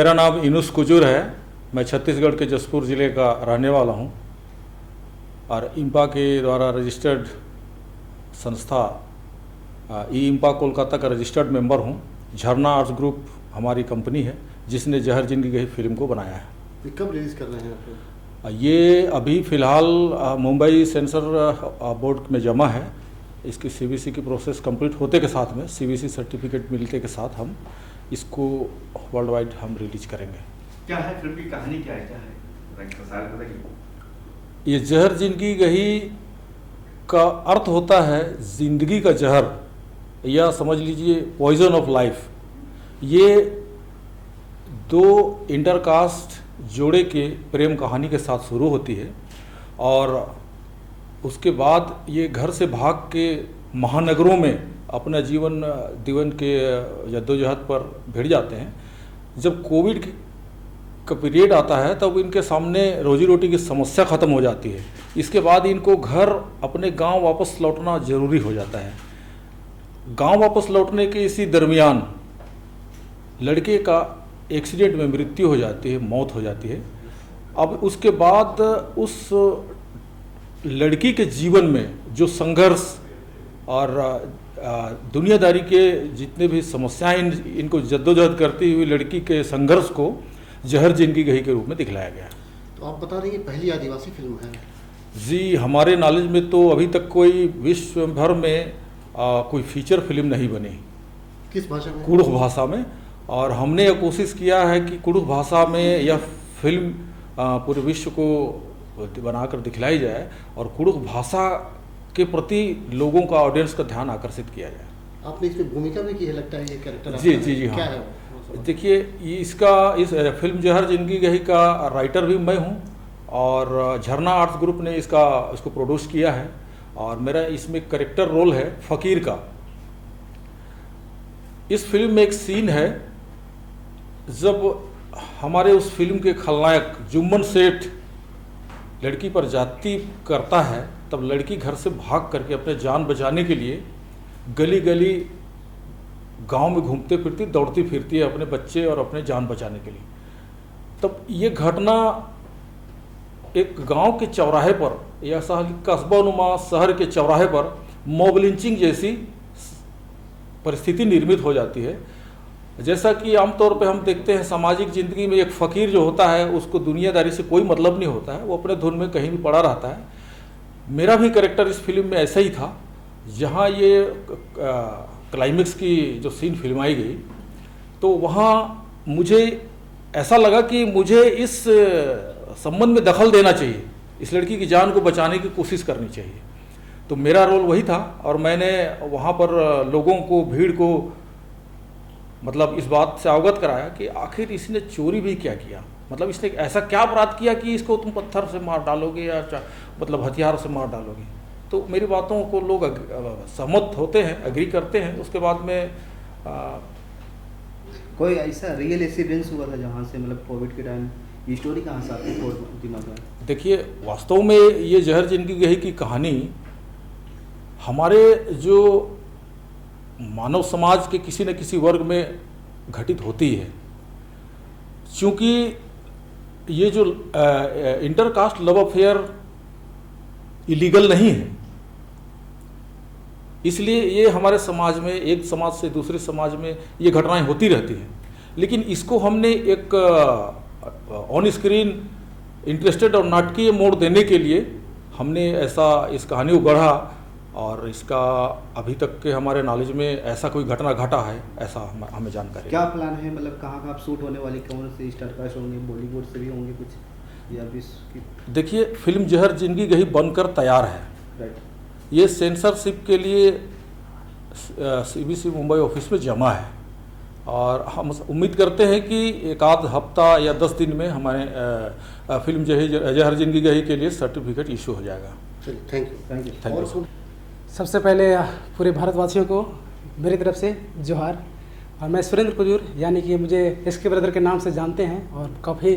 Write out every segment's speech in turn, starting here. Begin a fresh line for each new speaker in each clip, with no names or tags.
मेरा नाम इनुस कुजूर है। मैं छत्तीसगढ़ के जसपुर ज़िले का रहने वाला हूँ और इम्पा के द्वारा रजिस्टर्ड संस्था ई इम्पा कोलकाता का रजिस्टर्ड मेंबर हूँ। झरना आर्ट्स ग्रुप हमारी कंपनी है जिसने जहर जिंदगी गही फिल्म को बनाया है।
ये कब रिलीज़ कर रहे हैं आप?
ये अभी फ़िलहाल मुंबई सेंसर बोर्ड में जमा है। इसकी सीबीसी की प्रोसेस कंप्लीट होते के साथ में, सीबीसी सर्टिफिकेट मिलते के साथ हम इसको वर्ल्ड वाइड हम रिलीज करेंगे।
क्या है फिल्म की कहानी, क्या है?
ये जहर जिंदगी गही का अर्थ होता है जिंदगी का जहर, या समझ लीजिए पॉइजन ऑफ लाइफ। ये दो इंटरकास्ट जोड़े के प्रेम कहानी के साथ शुरू होती है और उसके बाद ये घर से भाग के महानगरों में अपना जीवन के जद्दोजहद पर भिड़ जाते हैं। जब कोविड का पीरियड आता है तब इनके सामने रोजी रोटी की समस्या ख़त्म हो जाती है। इसके बाद इनको घर अपने गांव वापस लौटना ज़रूरी हो जाता है। गांव वापस लौटने के इसी दरमियान लड़के का एक्सीडेंट में मृत्यु हो जाती है, मौत हो जाती है। अब उसके बाद उस लड़की के जीवन में जो संघर्ष और दुनियादारी के जितने भी समस्याएं इनको जद्दोजहद करती हुई लड़की के संघर्ष को जहर जिंदगी गही के रूप में दिखलाया गया।
तो आप बता रहे हैं कि पहली आदिवासी फिल्म है?
जी, हमारे नॉलेज में तो अभी तक कोई विश्व भर में कोई फीचर फिल्म नहीं बनी।
किस भाषा में?
कुड़ुख भाषा में। और हमने यह कोशिश किया है कि कुड़ुख भाषा में यह फिल्म पूरे विश्व को बनाकर दिखलाई जाए और कुड़ुख भाषा के प्रति लोगों का, ऑडियंस का ध्यान आकर्षित किया जाए।
आपने इसमें भूमिका भी की है लगता है, ये कैरेक्टर?
जी
क्या
हाँ।
है?
देखिए, इस फिल्म जहर जिंदगी गही का राइटर भी मैं हूँ और झरना आर्ट्स ग्रुप ने इसको प्रोड्यूस किया है और मेरा इसमें करेक्टर रोल है फ़कीर का। इस फिल्म में एक सीन है जब हमारे उस फिल्म के खलनायक जुम्मन सेठ लड़की पर जाति करता है, तब लड़की घर से भाग करके अपने जान बचाने के लिए गली गली गांव में घूमते फिरती, दौड़ती फिरती है अपने बच्चे और अपने जान बचाने के लिए। तब ये घटना एक गांव के चौराहे पर या कस्बा नुमा शहर के चौराहे पर मॉब लिंचिंग जैसी परिस्थिति निर्मित हो जाती है। जैसा कि आमतौर पे हम देखते हैं सामाजिक ज़िंदगी में एक फ़कीर जो होता है उसको दुनियादारी से कोई मतलब नहीं होता है, वो अपने धुन में कहीं भी पड़ा रहता है। मेरा भी कैरेक्टर इस फिल्म में ऐसा ही था। जहाँ ये क्लाइमेक्स की जो सीन फिल्माई गई तो वहाँ मुझे ऐसा लगा कि मुझे इस संबंध में दखल देना चाहिए, इस लड़की की जान को बचाने की कोशिश करनी चाहिए। तो मेरा रोल वही था और मैंने वहाँ पर लोगों को, भीड़ को मतलब इस बात से अवगत कराया कि आखिर इसने चोरी भी क्या किया, मतलब इसने ऐसा क्या अपराध किया कि इसको तुम पत्थर से मार डालोगे या मतलब हथियार से मार डालोगे। तो मेरी बातों को लोग सहमत होते हैं, एग्री करते हैं। उसके बाद में
कोई ऐसा रियल एक्सीडेंस हुआ था जहाँ से मतलब कोविड के टाइम, ये स्टोरी कहाँ से आपके दिमाग में?
देखिए, वास्तव में ये जहर जिंदगी गही की कहानी हमारे जो मानव समाज के किसी न किसी वर्ग में घटित होती है। क्योंकि ये जो इंटरकास्ट लव अफेयर इलीगल नहीं है, इसलिए ये हमारे समाज में, एक समाज से दूसरे समाज में ये घटनाएं होती रहती हैं। लेकिन इसको हमने एक ऑन स्क्रीन इंटरेस्टेड और नाटकीय मोड़ देने के लिए हमने ऐसा इस कहानी को गढ़ा और इसका अभी तक के हमारे नॉलेज में ऐसा कोई घटना घटा है ऐसा हमें जानकारी।
क्या प्लान है, मतलब कहाँ कहाँ शूट होने वाली, कौन से स्टारकास्ट होंगे, बॉलीवुड से भी होंगे कुछ या भी?
देखिए, फिल्म जहर जिंदगी गही बनकर तैयार है।
राइट।
ये सेंसरशिप के लिए सीबीसी मुंबई ऑफिस में जमा है और हम उम्मीद करते हैं कि एक आध हफ्ता या 10 दिन में हमारे फिल्म जहर जिंदगी गही के लिए सर्टिफिकेट इशू हो जाएगा।
Thank you.
सबसे पहले पूरे भारतवासियों को मेरी तरफ से जोहार। और मैं सुरेंद्र कुजूर, यानी कि मुझे एसके ब्रदर के नाम से जानते हैं और काफ़ी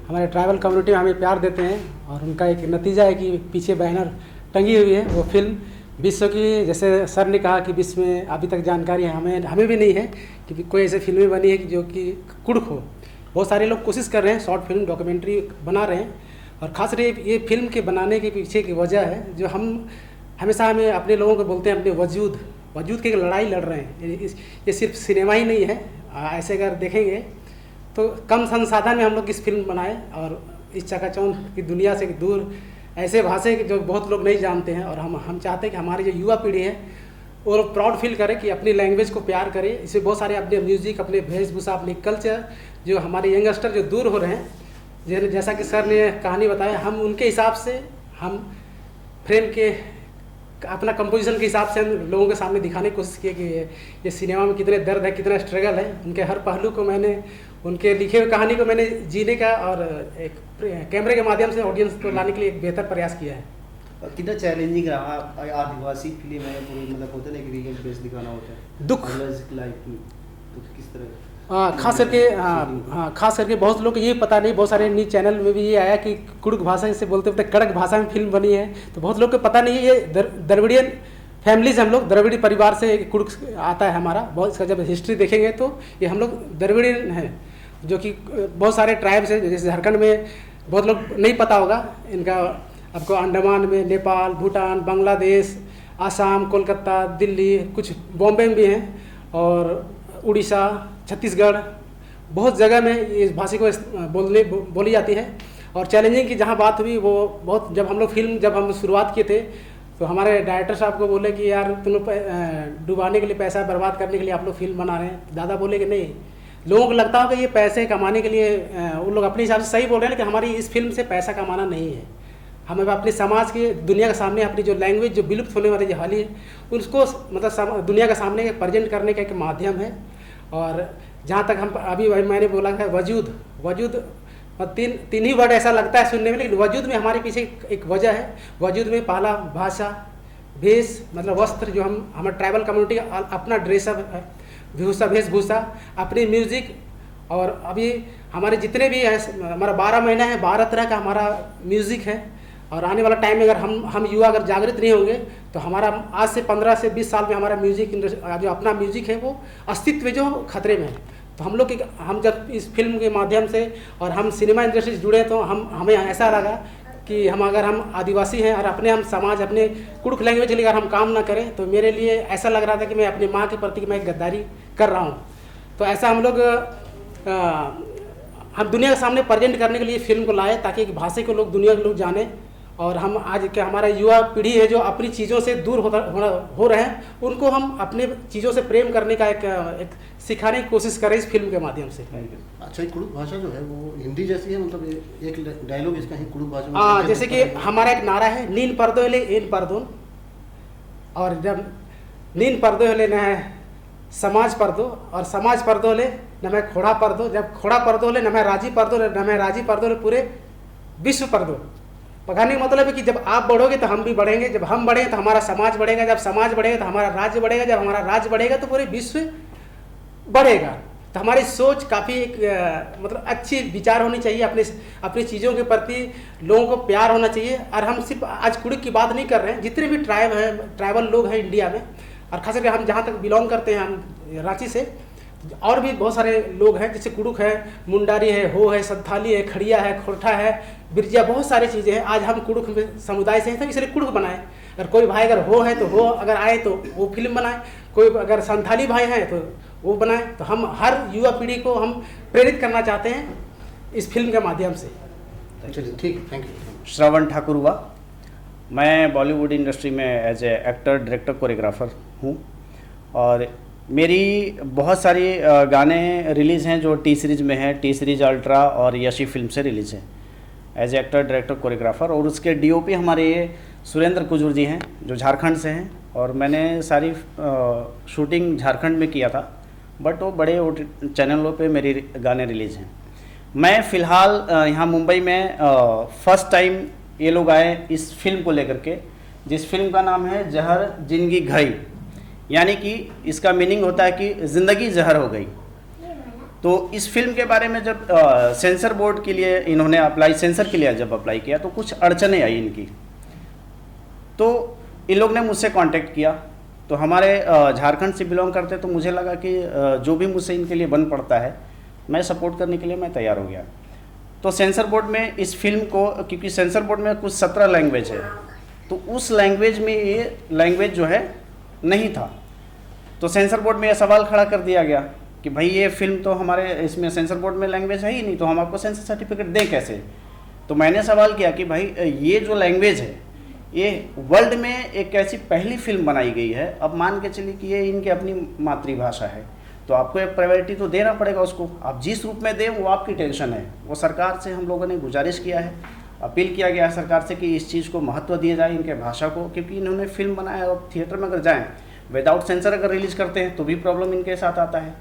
हमारे ट्राइबल कम्युनिटी में हमें प्यार देते हैं और उनका एक नतीजा है कि पीछे बैनर टंगी हुई है वो फिल्म विश्व की, जैसे सर ने कहा कि विश्व में अभी तक जानकारी है, हमें भी नहीं है कि कोई ऐसी फिल्में बनी है कि जो कि कुड़ुख हो, बहुत सारे लोग कोशिश कर रहे हैं, शॉर्ट फिल्म डॉक्यूमेंट्री बना रहे हैं। और ख़ास ये फिल्म के बनाने के पीछे की वजह है जो हम हमेशा हमें अपने लोगों को बोलते हैं, अपने वजूद की एक लड़ाई लड़ रहे हैं। ये सिर्फ सिनेमा ही नहीं है, ऐसे अगर देखेंगे तो कम संसाधन में हम लोग इस फिल्म बनाए और इस चकाचौंध की दुनिया से दूर ऐसे भाषा जो बहुत लोग नहीं जानते हैं। और हम चाहते हैं कि हमारी जो युवा पीढ़ी है वो प्राउड फील करे कि अपनी लैंग्वेज को प्यार करे। इससे बहुत सारे अपने म्यूज़िक, अपने वेशभूषा, अपने कल्चर जो हमारे यंगस्टर जो दूर हो रहे हैं, जैसा कि सर ने कहानी बताया, हम उनके हिसाब से हम फ्रेम के अपना कंपोजिशन के हिसाब से हम लोगों के सामने दिखाने की कोशिश की कि ये सिनेमा में कितने दर्द है, कितना स्ट्रगल है। उनके हर पहलू को मैंने, उनके लिखे हुए कहानी को मैंने जीने का और एक कैमरे के माध्यम से ऑडियंस को लाने के लिए एक बेहतर प्रयास किया है।
कितना चैलेंजिंग रहा? आदिवासी फिल्म है पूरी, मतलब होता है ना कि रियल बेस दिखाना होता है,
दुख
लाइफ की, तो किस तरह?
खास करके बहुत लोग को ये पता नहीं, बहुत सारे न्यूज चैनल में भी ये आया कि कुड़ुक भाषा से बोलते बोलते कड़क भाषा में फिल्म बनी है, तो बहुत लोग को पता नहीं है। ये द्रविडियन फैमिली से हम लोग, द्रविड़ी परिवार से कुड़ुक आता है हमारा। बहुत इसका जब हिस्ट्री देखेंगे तो ये हम लोग द्रविडियन हैं, जो कि बहुत सारे ट्राइब्स हैं। जैसे झारखंड में बहुत लोग नहीं पता होगा इनका, आपको अंडमान में, नेपाल, भूटान, बांग्लादेश, आसाम, कोलकाता, दिल्ली, कुछ बॉम्बे में भी हैं, और उड़ीसा, छत्तीसगढ़, बहुत जगह में इस भाषा को बोली जाती है। और चैलेंजिंग की जहाँ बात हुई वो बहुत, जब हम शुरुआत किए थे तो हमारे डायरेक्टर साहब को बोले कि यार तुम लोग डुबाने के लिए, पैसा बर्बाद करने के लिए आप लोग फिल्म बना रहे हैं। दादा बोले कि नहीं, लोगों को लगता होगा ये पैसे कमाने के लिए, उन लोग अपने हिसाब से सही बोल रहे हैं, लेकिन हमारी इस फिल्म से पैसा कमाना नहीं है। हमें अपने समाज के, दुनिया के सामने अपनी जो लैंग्वेज जो विलुप्त होने वाली जो हाल है उसको मतलब दुनिया के सामने प्रेजेंट करने का एक माध्यम है। और जहाँ तक हम अभी मैंने बोला है वजूद तीन ही वर्ड ऐसा लगता है सुनने में, लेकिन वजूद में हमारे पीछे एक वजह है। वजूद में पहला भाषा, भेष, मतलब वस्त्र, जो हमारे ट्राइबल कम्युनिटी का अपना ड्रेसअप है, वेशभूषा, अपनी म्यूज़िक। और अभी हमारे जितने भी है, हमारा 12 महीना है, 12 तरह का हमारा म्यूज़िक है। और आने वाला टाइम में अगर हम युवा अगर जागृत नहीं होंगे तो हमारा आज से 15 से 20 साल में हमारा म्यूज़िक जो अपना म्यूज़िक है वो अस्तित्व जो खतरे में है। तो हम जब इस फिल्म के माध्यम से और हम सिनेमा इंडस्ट्री से जुड़े तो हमें ऐसा लगा कि अगर हम आदिवासी हैं और हम समाज, अपने कुड़ुक लैंग्वेज के लिए अगर हम काम ना करें तो मेरे लिए ऐसा लग रहा था कि मैं अपनी माँ के प्रति मैं गद्दारी कर रहा हूँ। तो ऐसा हम दुनिया के सामने प्रेजेंट करने के लिए फिल्म को लाए, ताकि भाषा को दुनिया के लोग जाने। और हम आज के हमारा युवा पीढ़ी है जो अपनी चीज़ों से दूर हो रहे हैं, उनको हम अपने चीज़ों से प्रेम करने का एक सिखाने की कोशिश करें इस फिल्म के माध्यम से।
अच्छा, कुड़ुक भाषा जो है वो हिंदी जैसी है, मतलब एक डायलॉग इसका ही कुड़ुक भाषा में?
हाँ, जैसे कि हमारा एक नारा है, नीन पर्दो ले एन पर्दोन, और जब नीन पर्दो ले न है समाज पर्दो, और समाज पर्दो ले न मैं खोड़ा पर्दो, जब खोड़ा पर्दो ले न मैं राजी पर्दो, न मैं राजी पर्दो ले पूरे विश्व पर्दो। पकाने का मतलब है कि जब आप बढ़ोगे तो हम भी बढ़ेंगे, जब हम बढ़ेंगे तो हमारा समाज बढ़ेगा, जब समाज बढ़ेगा तो हमारा राज्य बढ़ेगा, जब हमारा राज्य बढ़ेगा तो पूरे विश्व बढ़ेगा। तो हमारी सोच काफ़ी मतलब अच्छी विचार होनी चाहिए, अपनी चीज़ों के प्रति लोगों को प्यार होना चाहिए। और हम सिर्फ आज कुड़ुक की बात नहीं कर रहे हैं, जितने भी ट्राइबल लोग हैं इंडिया में, और खासकर हम जहाँ तक बिलोंग करते हैं, हम रांची से, और भी बहुत सारे लोग हैं, जैसे कुड़ुक है, मुंडारी है, हो है, संथाली है, खड़िया है, खोरठा है, बिरजिया, बहुत सारी चीज़ें हैं। आज हम कुड़ुक समुदाय से हैं तो इसलिए कुड़ुक बनाए। अगर कोई भाई अगर हो है तो हो, अगर आए तो वो फिल्म बनाए, कोई अगर संथाली भाई हैं तो वो बनाए। तो हम हर युवा पीढ़ी को हम प्रेरित करना चाहते हैं इस फिल्म के माध्यम से।
चलिए, ठीक, थैंक यू।
श्रवण ठाकुर हुआ, मैं बॉलीवुड इंडस्ट्री में as a actor, director, choreographer हूँ। और मेरी बहुत सारी गाने रिलीज़ हैं जो टी सीरीज़ में हैं, टी सीरीज़ अल्ट्रा और यशी फिल्म से रिलीज़ हैं एज एक्टर, डायरेक्टर, कोरियोग्राफर। और उसके डीओपी हमारे सुरेंद्र कुजूर जी हैं जो झारखंड से हैं, और मैंने सारी शूटिंग झारखंड में किया था, बट वो बड़े चैनलों पे मेरी गाने रिलीज़ हैं। मैं फ़िलहाल यहाँ मुंबई में फर्स्ट टाइम ये लोग आए इस फिल्म को लेकर के, जिस फिल्म का नाम है जहर जिंदगी घई, यानी कि इसका मीनिंग होता है कि ज़िंदगी जहर हो गई। तो इस फिल्म के बारे में जब सेंसर बोर्ड के लिए इन्होंने सेंसर के लिए जब अप्लाई किया तो कुछ अड़चने आई इनकी, तो इन लोग ने मुझसे कांटेक्ट किया। तो हमारे झारखंड से बिलोंग करते, तो मुझे लगा कि जो भी मुझसे इनके लिए बन पड़ता है मैं सपोर्ट करने के लिए मैं तैयार हो गया। तो सेंसर बोर्ड में इस फिल्म को, क्योंकि सेंसर बोर्ड में कुछ 17 लैंग्वेज है, तो उस लैंग्वेज में ये लैंग्वेज जो है नहीं था। तो सेंसर बोर्ड में यह सवाल खड़ा कर दिया गया कि भाई ये फिल्म तो हमारे इसमें सेंसर बोर्ड में लैंग्वेज है ही नहीं, तो हम आपको सेंसर सर्टिफिकेट दें कैसे। तो मैंने सवाल किया कि भाई ये जो लैंग्वेज है ये वर्ल्ड में एक ऐसी पहली फिल्म बनाई गई है, अब मान के चलिए कि ये इनकी अपनी मातृभाषा है, तो आपको एक प्रायोरिटी तो देना पड़ेगा उसको। आप जिस रूप में दें वो आपकी टेंशन है। वो सरकार से हम लोगों ने गुजारिश किया है, अपील किया गया है सरकार से कि इस चीज़ को महत्व दिया जाए, इनके भाषा को, क्योंकि इन्होंने फिल्म बनाया और थिएटर में अगर जाएँ विदाउट सेंसर अगर रिलीज़ करते हैं तो भी प्रॉब्लम इनके साथ आता है।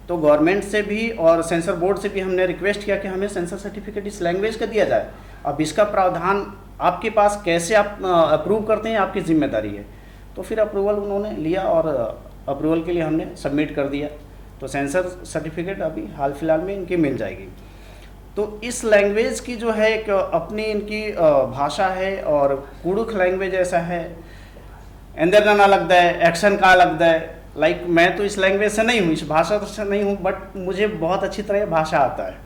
तो गवर्नमेंट से भी और सेंसर बोर्ड से भी हमने रिक्वेस्ट किया कि हमें सेंसर सर्टिफिकेट इस लैंग्वेज का दिया जाए। अब इसका प्रावधान आपके पास कैसे आप अप्रूव करते हैं, आपकी जिम्मेदारी है। तो फिर अप्रूवल उन्होंने लिया और अप्रूवल के लिए हमने सबमिट कर दिया। तो सेंसर सर्टिफिकेट अभी हाल फिलहाल में इनकी मिल जाएगी। तो इस लैंग्वेज की जो है एक अपनी इनकी भाषा है, और कुड़ुख लैंग्वेज ऐसा है, अंदर ना लगता है, एक्शन का लगता है। लाइक मैं तो इस लैंग्वेज से नहीं हूँ, इस भाषा से नहीं हूँ, बट मुझे बहुत अच्छी तरह भाषा आता है।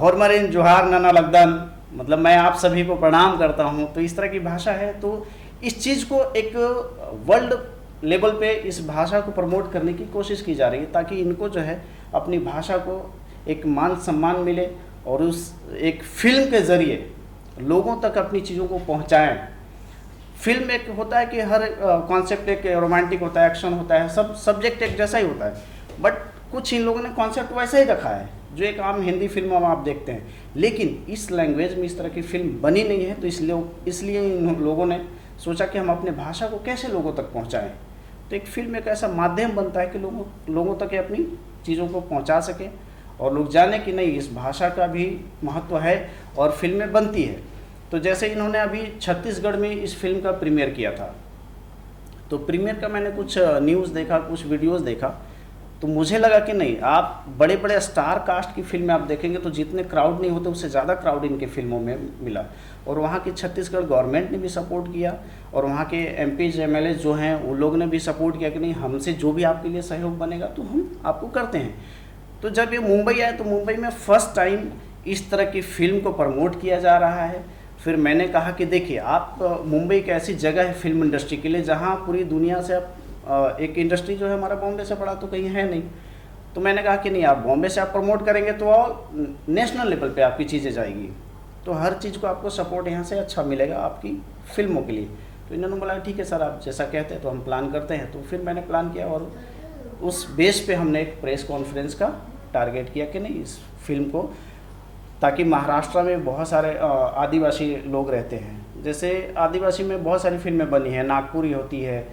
हॉर्मरिन जोहार नना लगदन, मतलब मैं आप सभी को प्रणाम करता हूँ। तो इस तरह की भाषा है। तो इस चीज़ को एक वर्ल्ड लेवल पे इस भाषा को प्रमोट करने की कोशिश की जा रही है, ताकि इनको जो है अपनी भाषा को एक मान सम्मान मिले, और उस एक फिल्म के ज़रिए लोगों तक अपनी चीज़ों को पहुँचाएँ। फिल्म एक होता है कि हर कॉन्सेप्ट एक रोमांटिक होता है, एक्शन होता है, सब सब्जेक्ट एक जैसा ही होता है, बट कुछ इन लोगों ने कॉन्सेप्ट वैसा ही रखा है जो एक आम हिंदी फिल्मों में आप देखते हैं। लेकिन इस लैंग्वेज में इस तरह की फिल्म बनी नहीं है, तो इसलिए इन लोगों ने सोचा कि हम अपने भाषा को कैसे लोगों तक पहुंचाएं। तो एक फिल्म एक ऐसा माध्यम बनता है कि लोगों तक ये अपनी चीज़ों को पहुंचा सके, और लोग जाने कि नहीं इस भाषा का भी महत्व है और फिल्में बनती है। तो जैसे इन्होंने अभी छत्तीसगढ़ में इस फिल्म का प्रीमियर किया था, तो प्रीमियर का मैंने कुछ न्यूज़ देखा, कुछ वीडियोस देखा, तो मुझे लगा कि नहीं, आप बड़े बड़े स्टार कास्ट की फिल्में आप देखेंगे तो जितने क्राउड नहीं होते उससे ज़्यादा क्राउड इनके फिल्मों में मिला। और वहाँ की छत्तीसगढ़ गवर्नमेंट ने भी सपोर्ट किया, और वहाँ के MPs MLAs जो हैं वो लोग ने भी सपोर्ट किया कि नहीं, हमसे जो भी आपके लिए सहयोग बनेगा तो हम आपको करते हैं। तो जब ये मुंबई आए तो मुंबई में फर्स्ट टाइम इस तरह की फिल्म को प्रमोट किया जा रहा है। फिर मैंने कहा कि देखिए, आप मुंबई एक ऐसी जगह है फिल्म इंडस्ट्री के लिए जहाँ पूरी दुनिया से आप एक इंडस्ट्री जो है हमारा बॉम्बे से बड़ा तो कहीं है नहीं। तो मैंने कहा कि नहीं, आप बॉम्बे से आप प्रमोट करेंगे तो और नेशनल लेवल पे आपकी चीज़ें जाएगी, तो हर चीज़ को आपको सपोर्ट यहाँ से अच्छा मिलेगा आपकी फिल्मों के लिए। तो इन्होंने बोला ठीक है सर, आप जैसा कहते हैं तो हम प्लान करते हैं। तो फिर मैंने प्लान किया, और उस बेस पे हमने एक प्रेस कॉन्फ्रेंस का टारगेट किया कि नहीं इस फिल्म को, ताकि महाराष्ट्र में बहुत सारे आदिवासी लोग रहते हैं। जैसे आदिवासी में बहुत सारी फिल्में बनी हैं, नागपुरी होती है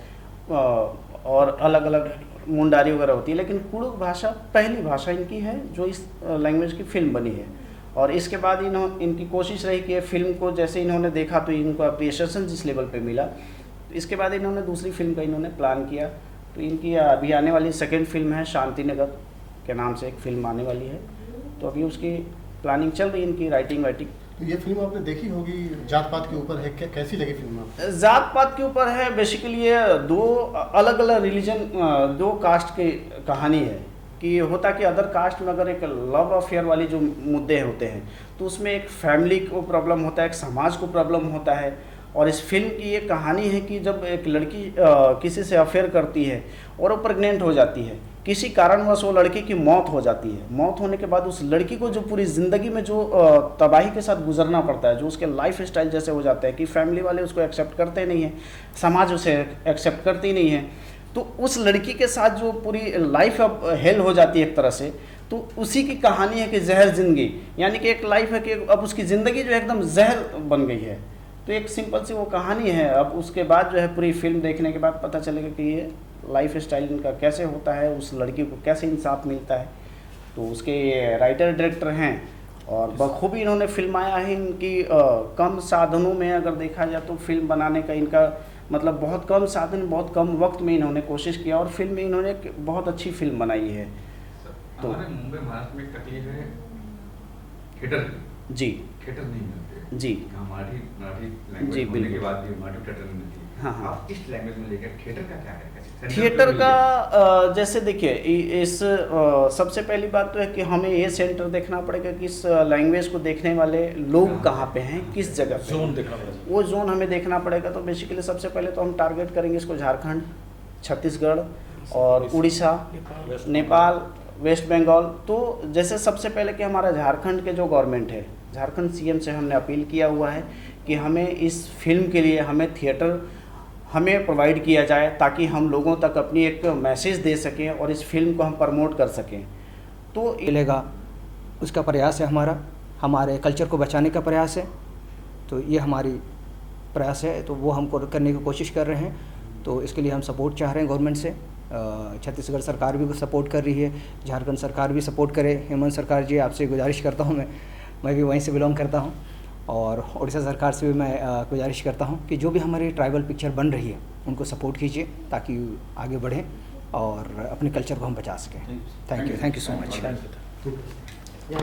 और अलग अलग मुंडारी वगैरह होती है, लेकिन कुड़ुख भाषा पहली भाषा इनकी है जो इस लैंग्वेज की फिल्म बनी है। और इसके बाद इनकी कोशिश रही कि फिल्म को जैसे इन्होंने देखा तो इनको अप्रिसिएशन जिस लेवल पे मिला, तो इसके बाद इन्होंने दूसरी फिल्म का इन्होंने प्लान किया। तो इनकी अभी आने वाली सेकेंड फिल्म है, शांति नगर के नाम से एक फिल्म आने वाली है। तो अभी उसकी प्लानिंग चल रही है, इनकी राइटिंग वाइटिंग।
तो ये फिल्म आपने देखी होगी, जात पात के ऊपर है, कैसी लगी फिल्म आपको?
जात पात के ऊपर है। बेसिकली ये दो अलग अलग रिलीजन, दो कास्ट की कहानी है कि होता कि अदर कास्ट में अगर एक लव अफेयर वाली जो मुद्दे होते हैं तो उसमें एक फैमिली को प्रॉब्लम होता है, एक समाज को प्रॉब्लम होता है। और इस फिल्म की ये कहानी है कि जब एक लड़की किसी से अफेयर करती है और वो प्रेग्नेंट हो जाती है, किसी कारणवश वो लड़की की मौत हो जाती है। मौत होने के बाद उस लड़की को जो पूरी ज़िंदगी में जो तबाही के साथ गुजरना पड़ता है, जो उसके लाइफ स्टाइल जैसे हो जाता है कि फैमिली वाले उसको एक्सेप्ट करते नहीं हैं, समाज उसे एक्सेप्ट करती नहीं है, तो उस लड़की के साथ जो पूरी लाइफ अब हेल हो जाती है एक तरह से, तो उसी की कहानी है कि जहर ज़िंदगी, यानी कि एक लाइफ है कि अब उसकी ज़िंदगी जो एकदम जहर बन गई है। तो एक सिंपल सी वो कहानी है। अब उसके बाद जो है पूरी फिल्म देखने के बाद पता चलेगा कि ये लाइफ स्टाइल इनका कैसे होता है, उस लड़की को कैसे इंसाफ मिलता है। तो उसके राइटर डायरेक्टर हैं और बखूबी इन्होंने फिल्माया है। इनकी कम साधनों में अगर देखा जाए तो फिल्म बनाने का इनका मतलब बहुत कम साधन, बहुत कम वक्त में इन्होंने कोशिश किया और फिल्म में इन्होंने एक बहुत अच्छी फिल्म बनाई है।
तो हमारे मुंबई महाराष्ट्र में तकलीफ है थिएटर
जी,
थिएटर नहीं मिलते
जी,
मराठी लैंग्वेज
जी,
होने के
बिल्कुल।
बाद भी मराठी थिएटर नहीं मिलती।
हाँ, हाँ।
आप किस लैंग्वेज में लेकर थिएटर का क्या है?
थिएटर का जैसे देखिए इस सबसे पहली बात तो है कि हमें ये सेंटर देखना पड़ेगा कि इस लैंग्वेज को देखने वाले लोग कहाँ पे हैं, किस जगह पे
जोन
हैं।
देखना पड़ेगा।
वो जोन हमें देखना पड़ेगा। तो बेसिकली सबसे पहले तो हम टारगेट करेंगे इसको झारखंड, छत्तीसगढ़ और उड़ीसा, नेपाल, वेस्ट बंगाल। तो जैसे सबसे पहले कि हमारा झारखंड के जो गवर्नमेंट है, झारखंड सीएम से हमने अपील किया हुआ है कि हमें इस फिल्म के लिए हमें थिएटर हमें प्रोवाइड किया जाए, ताकि हम लोगों तक अपनी एक मैसेज दे सकें और इस फिल्म को हम प्रमोट कर सकें। तो
मिलेगा उसका प्रयास है हमारा, हमारे कल्चर को बचाने का प्रयास है। तो ये हमारी प्रयास है, तो वो हम करने की कोशिश कर रहे हैं। तो इसके लिए हम सपोर्ट चाह रहे हैं गवर्नमेंट से। छत्तीसगढ़ सरकार भी सपोर्ट कर रही है, झारखंड सरकार भी सपोर्ट करे। हेमंत सरकार जी, आपसे गुजारिश करता हूँ, मैं भी वहीं से बिलोंग करता हूँ। और उड़ीसा सरकार से भी मैं गुजारिश करता हूँ कि जो भी हमारी ट्राइबल पिक्चर बन रही है उनको सपोर्ट कीजिए, ताकि आगे बढ़ें और अपने कल्चर को हम बचा सकें। Thank you so much.
यहाँ